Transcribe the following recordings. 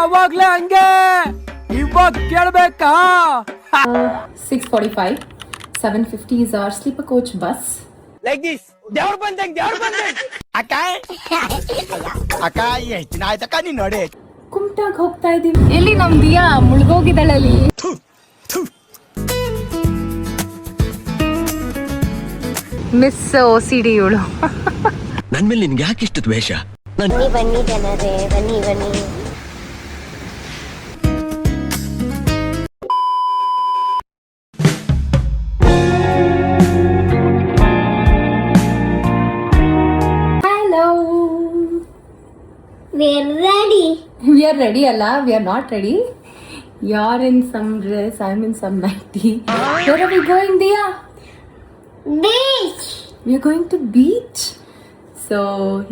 ಅವಾಗ್ಲೇ ಹಂಗೆ ಇವಾಗ ಕೇಳ್ಬೇಕಾ 6:45 7:50 is our sleeper coach bus. Like this ದೇವ್ರ ಬಂದಂಗ್ ಅಕ್ಕ ಅಕ್ಕ ಎಷ್ಟು ದಿನ ಆಯ್ತಕ್ಕ ನೀನ್ ನೋಡಿ ಕುಮಟಾಗ್ ಹೋಗ್ತಾ ಇದೀವಿ. ಎಲ್ಲಿ ನಮ್ ದಿಯಾ ಮುಳುಗೋಗಿದಳಲ್ಲಿ. ಮಿಸ್ OCD ಇವಳು. ನನ್ ಮೇಲೆ ನಿನ್ಗೆ ಯಾಕೆ ಇಷ್ಟು ದ್ವೇಷ? ಬನ್ನಿ ಜನರೇ ಬನ್ನಿ ಬನ್ನಿ. Hello. We are ready ಅಲ್ಲ? We are not ready. You are in some dress, I am in some nighty. Where are we going, Diya? Beach. We are going to beach. So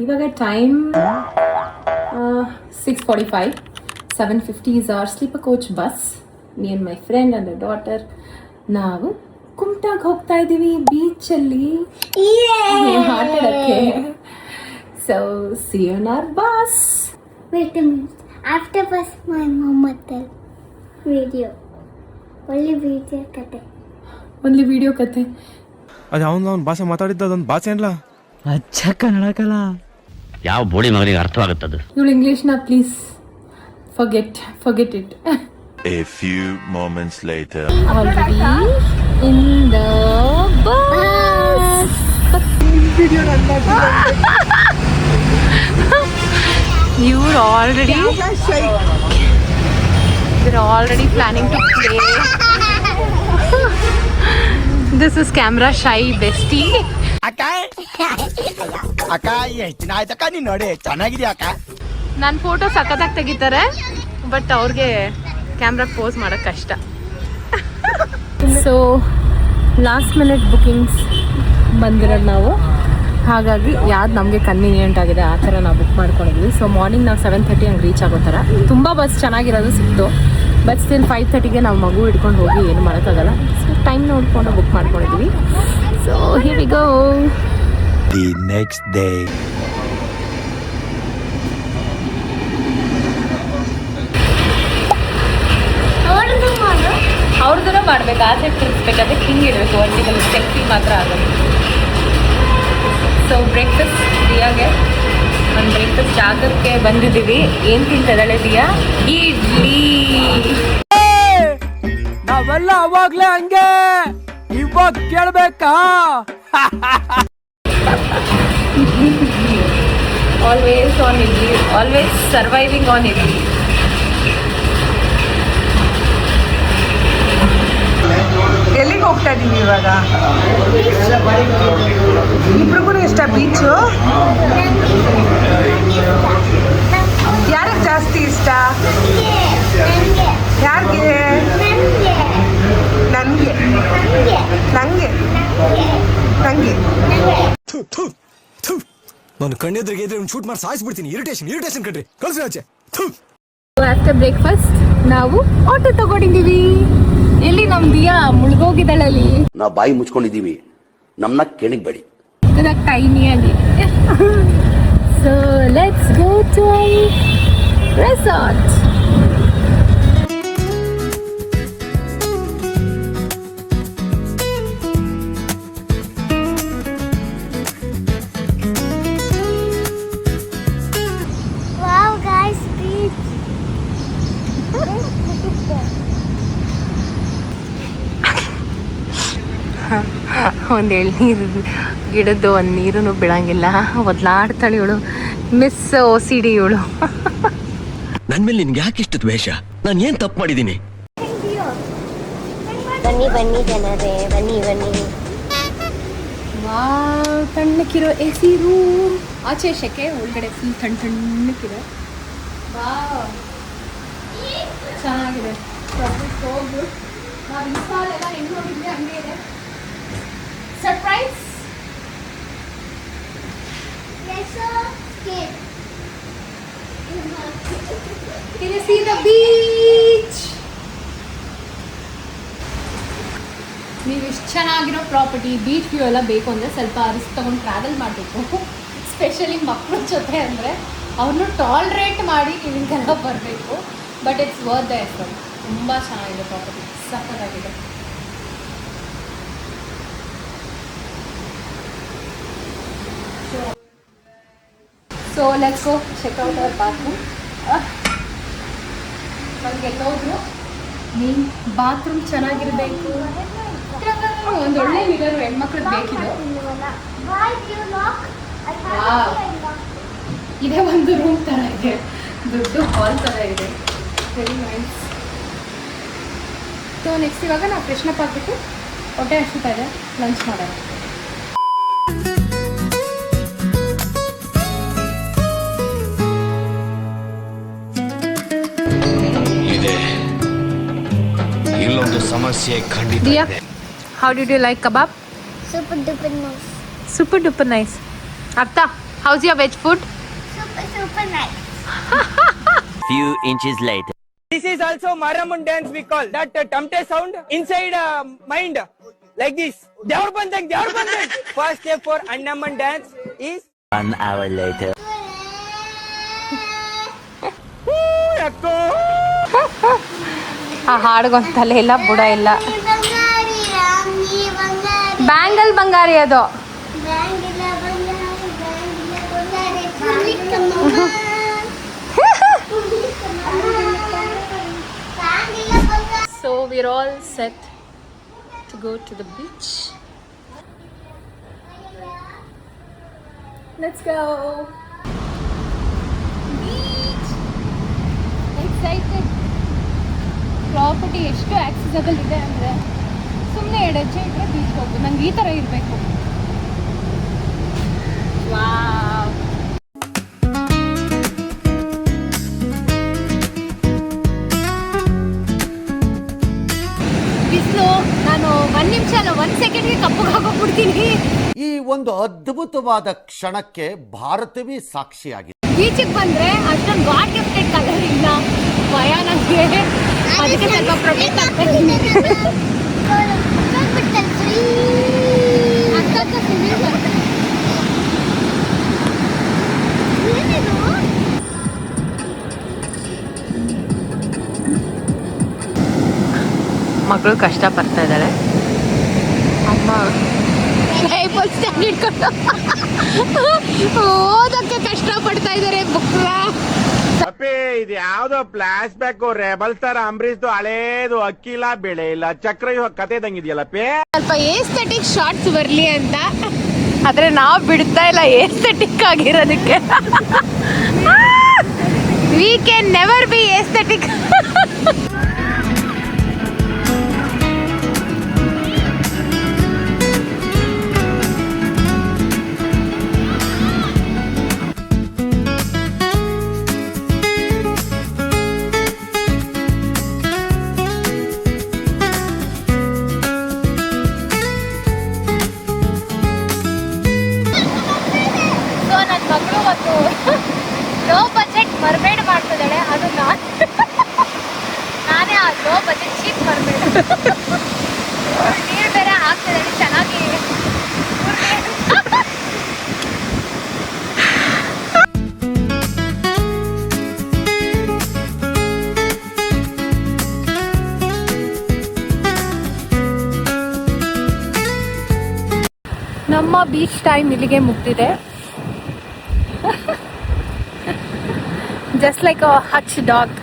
ಇವಾಗ time 6:45 7:50 is our sleeper coach bus. Me and my friend and her daughter. ನಾವು ಕುಮಟಾಗ್ ಹೋಗ್ತಾ ಇದೀವಿ beach ಅಲ್ಲಿ ಆಟಾಡಕ್ಕೆ. So see you in our bus. Wait a minute. After bus, my mama tell video. Only video kate. Only video ಕತೆ. ಅದು ಅವನ ಭಾಷೆ ಮಾತಾಡಿದ್ದ ಅದೊಂದು ಭಾಷೆ ಅಲ್ಲ. ಅಚ್ಚ ಕನ್ನಡಕಲ್ಲ ಯಾವ ಬೋಡಿ ಮಗನಿಗೆ ಅರ್ಥವಾಗುತ್ತದು? ಇವಳು ಇಂಗ್ಲಿಷ್ನ please forget it. A few moments later. Already in the bus. You're already planning to play. This is camera shy bestie. ಅಕ್ಕ ಅಕ್ಕ ಎಷ್ಟು ದಿನ ಆಯ್ತಕ್ಕ ನೀನ್ ನೋಡಿ ಚೆನ್ನಾಗಿದ್ಯಾ ಅಕ್ಕ? ನನ್ನ ಫೋಟೋ ಸಖತ್ತಾಗಿ ತೆಗಿತಾರೆ ಬಟ್ ಅವ್ರಿಗೆ ಕ್ಯಾಮ್ರಾ ಪೋಸ್ ಮಾಡೋಕ್ಕೆ ಕಷ್ಟ. ಸೊ ಲಾಸ್ಟ್ ಮಿನಿಟ್ ಬುಕ್ಕಿಂಗ್ಸ್ ಬಂದಿರೋದು ನಾವು, ಹಾಗಾಗಿ ಯಾವ್ದು ನಮಗೆ ಕನ್ವೀನಿಯೆಂಟ್ ಆಗಿದೆ ಆ ಥರ ನಾವು ಬುಕ್ ಮಾಡ್ಕೊಂಡಿದ್ವಿ. ಸೊ ಮಾರ್ನಿಂಗ್ ನಾವು 7:30 ಹಂಗೆ ರೀಚ್ ಆಗೋ ಥರ ತುಂಬ ಬಸ್ ಚೆನ್ನಾಗಿರೋದು ಸಿಕ್ತು. ಬಟ್ ಸ್ಟಿಲ್ 5:30ಗೆ ನಾವು ಮಗು ಹಿಡ್ಕೊಂಡು ಹೋಗಿ ಏನು ಮಾಡೋಕ್ಕಾಗಲ್ಲ. ಸೊ ಟೈಮ್ ನೋಡಿಕೊಂಡು ಬುಕ್ ಮಾಡ್ಕೊಂಡಿದ್ವಿ. So here we go. The next day. ಅವ್ರದ್ದೂ ಮಾಡ್ಬೇಕು, ಆ ಸೈಡ್ ತಿರ್ಸ್ಬೇಕು, ಅದಕ್ಕೆ ಹಿಂಗೆ ಇಡಬೇಕು, ವರ್ಟಿಕಲ್ ಸೆಲ್ಫಿ ಮಾತ್ರ ಆಗೋದು. ಸೊ ಬ್ರೇಕ್ಫಾಸ್ಟ್ ದಿಯಾಗೆ ಒಂದು ಬ್ರೇಕ್ಫಾಸ್ಟ್ ಜಾಗಕ್ಕೆ ಬಂದಿದ್ದೀವಿ. ಏನು ತಿಂತಿದ್ದಾಳೆ ದಿಯಾ? ಇಡ್ಲಿ. ನಾವೆಲ್ಲ ಅವಾಗ್ಲೇ ಹಂಗೆ ಇವಾಗ ಕೇಳ್ಬೇಕಾ? Always on idli, always surviving on idli. ಎಲ್ಲಿಗೆ ಹೋಗ್ತಾ ಇದ್ದೀವಿ ಇವಾಗ? ಇಬ್ರಿಗೂ ಇಷ್ಟ ಬೀಚು? ಯಾರಿಗೆ ಜಾಸ್ತಿ ಇಷ್ಟ? ಯಾರಿಗೆ? ನನಗೆ ನನಗೆ ನನಗೆ ನಾನು ಕಣ್ಣೆದ್ರಿಗೆ ಇದ್ರೆ ಶೂಟ್ ಮಾಡಿ ಸಾಯಿಸ್ಬಿಡ್ತೀನಿ. ಇರಿಟೇಷನ್ ಕಣ್ರಿ, ಕಳ್ಸಿ ಆಚೆ. ಆಫ್ಟರ್ ಬ್ರೇಕ್ಫಾಸ್ಟ್ ನಾವು ಆಟೋ ತಗೊಂಡಿದ್ದೀವಿ. ಎಲ್ಲಿ ನಮ್ ದಿಯಾ ಮುಳುಗೋಗಿದಳಲ್ಲಿ. ನಾವು ಬಾಯಿ ಮುಚ್ಕೊಂಡಿದ್ದೀವಿ, ನಮ್ಮನ್ನ ಕೆಣಗಬೇಡಿ. ಟೈನಿಯಲ್ಲಿ. So let's go to resort. Wow guys, beach. ಒಂದು ಎಳ್ನೀರು ಗಿಡದ್ದು ಒಂದು ನೀರು ಬಿಡಂಗಿಲ್ಲ, ಒದ್ಲಾಡ್ತಾಳೆ ಇವಳು. ಮಿಸ್ OCD ಇವಳು. ನನ್ ಮೇಲೆ ನಿನ್ಗೆ ಯಾಕೆ ಇಷ್ಟು ದ್ವೇಷ? ನಾನು ಏನ್ ತಪ್ಪು ಮಾಡಿದ್ದೀನಿ? ಬನ್ನಿ ಬನ್ನಿ ಜನರೇ ಬನ್ನಿ ಬನ್ನಿ. ವಾವ್, ತಣ್ಣಕ್ಕಿರೋ AC ರೂಮ್. ಆಚೆ ಶೆಕೆ, ಒಳಗಡೆ ಫುಲ್ ತಣ್ಣಕ್ಕಿದೆ. ವಾವ್, ಚೆನ್ನಾಗಿದೆ. ನಾವು ಇನ್ಸ್ಟಾಲ್ ಎಲ್ಲ ಹೆಂಗೆ ನೋಡಿದ್ವಿ ಹಂಗೆ ಇದೆ. Surprise. Can you see the beach? ನೀವು ಇಷ್ಟು ಚೆನ್ನಾಗಿರೋ ಪ್ರಾಪರ್ಟಿ ಬೀಚ್ ವ್ಯೂ ಎಲ್ಲ ಬೇಕು ಅಂದರೆ ಸ್ವಲ್ಪ ರಿಸ್ಕ್ ತೊಗೊಂಡು ಟ್ರಾವೆಲ್ ಮಾಡಬೇಕು. ಸ್ಪೆಷಲಿ ಮಕ್ಕಳ ಜೊತೆ ಅಂದರೆ ಅವ್ರನ್ನೂ ಟಾಲ್ರೇಟ್ ಮಾಡಿ ನೀವು ಹಿಂಗೆಲ್ಲ ಬರಬೇಕು. But it's worth the effort. ತುಂಬ ಚೆನ್ನಾಗಿದೆ ಪ್ರಾಪರ್ಟಿ, ಸಖತ್ತಾಗಿದೆ. So let's go check out our bathroom. ನನಗೆ ಎಲ್ಲೋದ್ರು ನೀನು ಬಾತ್ರೂಮ್ ಚೆನ್ನಾಗಿರಬೇಕು, ಒಂದು ಒಳ್ಳೆ ಮಿರರ್ ಹೆಣ್ಮಕ್ಳಿಗೆ ಬೇಕಿದೆ. ಇದೇ ಒಂದು ರೂಮ್ ಥರ ಇದೆ, ದೊಡ್ಡ ಹಾಲ್ ಥರ ಇದೆ, ವೆರಿ ನೈಸ್. ಸೊ ನೆಕ್ಸ್ಟ್ ಇವಾಗ ನಾವು ಫ್ರೆಶ್ ಅಪ್ ಆಗಿಬಿಟ್ಟು ಹೊಟ್ಟೆ ಹಸಿತಾ ಇದೆ, ಲಂಚ್ ಮಾಡೋಣ. ಇಲ್ಲೊಂದು ಸಮಸ್ಯೆ ಖಂಡಿತ Diya, how did you like kebab? Super duper nice. Super duper nice. Arta, how's your veg food? Super nice. Few inches later. This is also Maramun dance we call. That tamte sound inside mind. Like this. Devar bandang. First step for Annaman dance is 1 hour later. Yakko. ಆ ಹಾಡ್ಗೊಂದು ತಲೆ ಇಲ್ಲ, ಬುಡ ಇಲ್ಲ. Bangle ಬಂಗಾರಿ ಅದು. So we're all set to go to the beach. Let's go. Beach. Excited. Property ಎಷ್ಟು accessible ಇದೆ ಅಂದರೆ ಸುಮ್ಮನೆ 2 ಹೆಜ್ಜೆ ಇಟ್ಟರೆ ಬೀಚ್ ಹೋಗ್ಬೋದು. ನಂಗೆ ಈ ಥರ ಇರಬೇಕು. ವಾವ್. ಬಿಸಿಲು, ನಾನು 1 ನಿಮಿಷ ಅಲ್ಲ 1 ಸೆಕೆಂಡ್ಗೆ ಕಪ್ಪಗಾಗೋಗ್ಬಿಡ್ತೀನಿ. ಈ ಒಂದು ಅದ್ಭುತವಾದ ಕ್ಷಣಕ್ಕೆ ಭಾರತವೇ ಸಾಕ್ಷಿಯಾಗಿದೆ. ಬೀಚಿಗೆ ಬಂದರೆ ಅಷ್ಟೊಂದು ಗಾಡ್ ಗಿಫ್ಟೆಡ್ ಕಲರ್ ಇಲ್ಲ, ಭಯ ನನಗೆ. ಅದಕ್ಕೆ ಸ್ವಲ್ಪ ಪ್ರೊಟೆಕ್ಟ್ ಆಗ್ತಾ ಇದ್ದೀನಿ. ಮಗಳು ಕಷ್ಟ ಪಡ್ತಾ ಇದ್ದಾಳೆ. ಅಮ್ಮ ಟೇಬಲ್ ಸ್ಟ್ಯಾಂಡ್ ಇಟ್ಕೊಂಡು ಓದಕ್ಕೆ ಕಷ್ಟ ಪಡ್ತಾ ಇದ್ದಾರೆ ಮಕ್ಕಳ. ಇದು ಯಾವ್ದೋ ಫ್ಲಾಶ್ ಬ್ಯಾಕ್ ರೆಬಲ್ ಸ್ಟಾರ್ ಅಂಬರೀಶ್ದು ಹಳೇದು ಅಕ್ಕಿಲ್ಲ ಬೆಳೆ ಇಲ್ಲ ಚಕ್ರ ಕತೆ ಇದಂಗಿದೆಯಲ್ಲಪ್ಪೇ. ಸ್ವಲ್ಪ ಏಸ್ಥೆಟಿಕ್ ಶಾರ್ಟ್ಸ್ ಬರ್ಲಿ ಅಂತ, ಆದ್ರೆ ನಾವು ಬಿಡ್ತಾ ಇಲ್ಲ ಏಸ್ಥೆಟಿಕ್ ಆಗಿರೋದಕ್ಕೆ. We can never be aesthetic. Low budget mermaid ಮಾಡ್ತಿದ್ದಾಳೆ, ಅದು ನಾನೇ ಆ ಲೋ ಬಜೆಟ್ ಚೀಪ್ ಮರ್ಮೇಡ್. ನೀರು ಬೇರೆ ಹಾಕ್ತಿದ್ದಾಳೆ ಚೆನ್ನಾಗಿ. ನಮ್ಮ ಬೀಚ್ ಟೈಮ್ ಇಲ್ಲಿಗೆ ಮುಗ್ದಿದೆ. ಜಸ್ಟ್ ಲೈಕ್ ಅ ಹಚ್ ಡಾಗ್,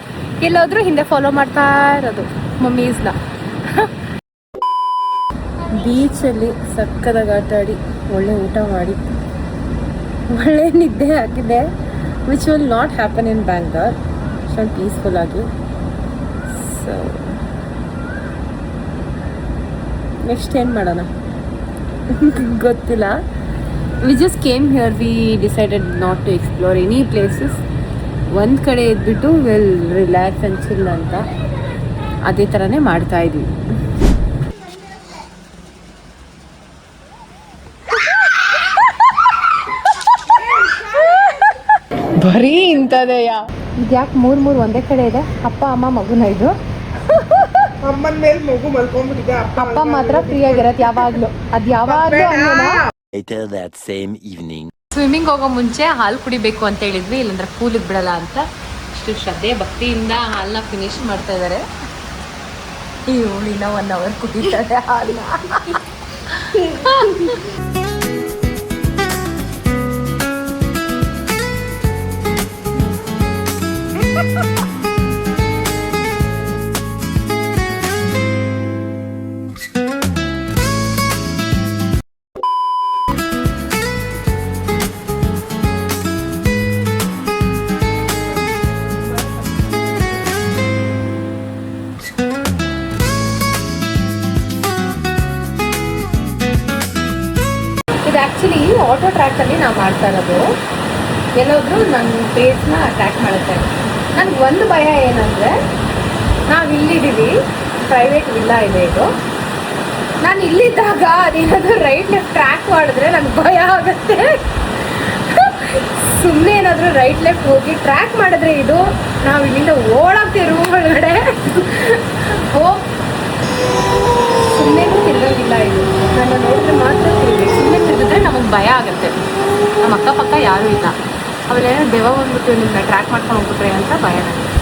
ಎಲ್ಲೋದ್ರೂ ಹಿಂದೆ ಫಾಲೋ ಮಾಡ್ತಾ ಇರೋದು ಮಮ್ಮೀಸ್ನ. ಬೀಚಲ್ಲಿ ಸಕ್ಕದಾಗಿ ಆಟ ಆಡಿ, ಒಳ್ಳೆ ಊಟ ಮಾಡಿ, ಒಳ್ಳೆ ನಿದ್ದೆ ಆಗಿದೆ, which will not happen in Bangalore. ಸ್ವಲ್ಪ ಪೀಸ್ಫುಲ್ ಆಗಿ. ಸೊ ನೆಕ್ಸ್ಟ್ ಏನು ಮಾಡೋಣ ಗೊತ್ತಿಲ್ಲ. We just came here, we decided not to explore any places. ಒಂದು ಕಡೆ ಇದ್ಬಿಟ್ಟು ವಿಲ್ ರಿಲ್ಯಾಕ್ಸ್ ಆ್ಯಂಡ್ ಚಿಲ್ ಅಂತ, ಅದೇ ಥರನೇ ಮಾಡ್ತಾ ಇದ್ವಿ. ಬರೀ ಇಂಥದೆಯಾ? ಇದ್ಯಾಕೆ 3 ಒಂದೇ ಕಡೆ ಇದೆ? ಅಪ್ಪ ಅಮ್ಮ ಮಗುನ ಇದು. ಅಮ್ಮನ ಮೇಲೆ ಮಗು ಮಲ್ಕೊಂಡ್ಬಿಟ್ಟಿದೆ. ಅಪ್ಪ ಮಾತ್ರ ಫ್ರೀ ಆಗಿರತ್ತೆ ಯಾವಾಗ್ಲೂ. ಅದು ಯಾವಾಗ್ಲೂ Later that same evening. Swimming ಹೋಗೋ ಮುಂಚೆ ಹಾಲು ಕುಡಿಬೇಕು ಅಂತ ಹೇಳಿದ್ವಿ, ಇಲ್ಲಾಂದ್ರೆ ಕೂಲಿಗೆ ಬಿಡಲ್ಲ ಅಂತ. ಅಷ್ಟು ಶ್ರದ್ಧೆ ಭಕ್ತಿಯಿಂದ ಹಾಲನ್ನ ಫಿನಿಶ್ ಮಾಡ್ತಾ ಇದ್ದಾರೆ. ಇವಳಿನ 1 hour ಕುಡಿತಾರೆ ಹಾಲನ್ನ. ಇದು ಆ್ಯಕ್ಚುಲಿ ಆಟೋ ಟ್ರ್ಯಾಕಲ್ಲಿ ನಾವು ಮಾಡ್ತಾ ಇರೋದು. ಎಲ್ಲೋದ್ರೂ ನನ್ನ ಫೇಸ್ನ ಟ್ರ್ಯಾಕ್ ಮಾಡುತ್ತೆ. ನನಗೆ ಒಂದು ಭಯ ಏನಂದರೆ, ನಾವು ಇಲ್ಲಿದ್ದೀವಿ, ಪ್ರೈವೇಟ್ ವಿಲ್ಲಾ ಇದೆ ಇದು. ನಾನು ಇಲ್ಲಿದ್ದಾಗ ಅದೇನಾದರೂ ರೈಟ್ ಲೆಫ್ಟ್ ಟ್ರ್ಯಾಕ್ ಮಾಡಿದ್ರೆ ನನಗೆ ಭಯ ಆಗುತ್ತೆ. ಸುಮ್ಮನೆ ಏನಾದರೂ ರೈಟ್ ಲೆಫ್ಟ್ ಹೋಗಿ ಟ್ರ್ಯಾಕ್ ಮಾಡಿದ್ರೆ ಇದು ನಾವು ಇಲ್ಲಿಂದ ಓಡಾಗ್ತೀವಿ ರೂಮ್ ಒಳಗಡೆ. ಸುಮ್ಮನೆ ತಿರ್ಗೋದಿಲ್ಲ ಇದು. ನನ್ನ ನೋಡಿದ್ರೆ ಮಾತ್ರ ತಿರ್ಬೇಕು. ಸುಮ್ಮನೆ ತಿರುಗಿದ್ರೆ ನಮಗೆ ಭಯ ಆಗುತ್ತೆ. ನಮ್ಮ ಅಕ್ಕಪಕ್ಕ ಯಾರೂ ಇಲ್ಲ. ಆಮೇಲೆ ದೆವ್ವ ಬಂದ್ಬಿಟ್ಟು ನಿಮ್ಮನ್ನ ಟ್ರ್ಯಾಕ್ ಮಾಡ್ಕೊಂಡು ಹೋಗ್ಬಿಟ್ರೆ ಅಂತ ಭಯ ನನಗೆ.